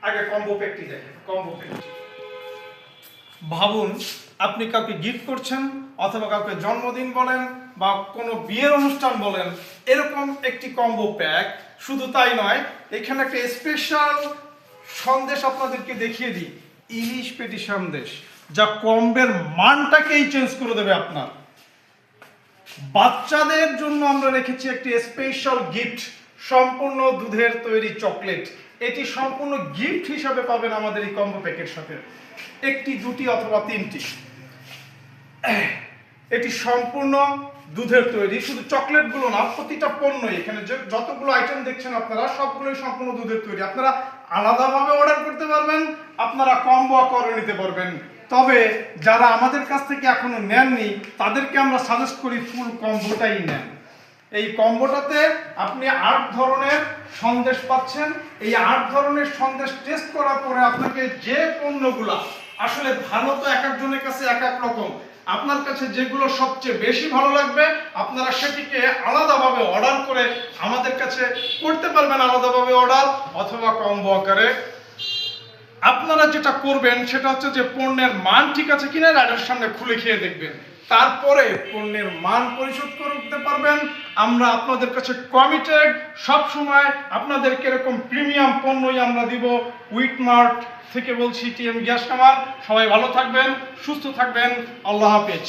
আগে কম্বো প্যাকটি দেখেন। কম্বো প্যাকটি ভাবুন, আপনি কাউকে গিফট করছেন অথবা কাউকে জন্মদিন বলেন বা কোনো বিয়ের অনুষ্ঠান বলেন, এরকম একটি কম্বো প্যাক। শুধু তাই নয়, এখানে একটা স্পেশাল সন্দেশ আপনাদেরকে দেখিয়ে দিই, ইলিশ পেটি সন্দেশ, যা কম্বের মানটাকেই চেঞ্জ করে দেবে আপনার। বাচ্চাদের জন্য আমরা রেখেছি একটি স্পেশাল গিফট, সম্পূর্ণ দুধের তৈরি চকলেট। এটি সম্পূর্ণ গিফট হিসাবে পাবেন আমাদের এই কম্বো প্যাকের সাথে, একটি, দুটি অথবা তিনটি। এটি সম্পূর্ণ দুধের তৈরি, শুধু চকলেটগুলো না, প্রতিটা পণ্যই এখানে যতগুলো আইটেম দেখছেন আপনারা সবগুলোই সম্পূর্ণ দুধের তৈরি। আপনারা আলাদাভাবে অর্ডার করতে পারবেন, আপনারা কম্বো করে নিতে পারবেন। তবে যারা আমাদের কাছ থেকে এখনো নেননি তাদেরকে আমরা সাজেস্ট করি ফুল কম্বোটাই নেন। এই কম্বোটাতে আপনি 8 ধরনের সন্দেশ পাচ্ছেন। এই 8 ধরনের সন্দেশ টেস্ট করার পরে আপনাকে যে পণ্যগুলা আসলে ভালো, তো এক একজনের কাছে এক এক রকম, আপনার কাছে যেগুলো সবচেয়ে বেশি ভালো লাগবে আপনারা সেটিকে আলাদাভাবে অর্ডার করে আমাদের কাছে করতে পারবেন, আলাদাভাবে অর্ডার অথবা কম্বো আকারে। আপনারা যেটা করবেন সেটা হচ্ছে যে পণ্যের মান ঠিক আছে কিনা রাডার সামনে খুলে খেয়ে দেখবেন, তারপরে পণ্যের মান পরিশোধ করতে পারবেন। আমরা আপনাদের কাছে কমিটেড, সব সময় আপনাদেরকে এরকম প্রিমিয়াম পণ্যই আমরা দিব। উইটমার্ট থেকে বলছি, টিএম গ্যাস কামার। সবাই ভালো থাকবেন, সুস্থ থাকবেন, আল্লাহ হাফেজ।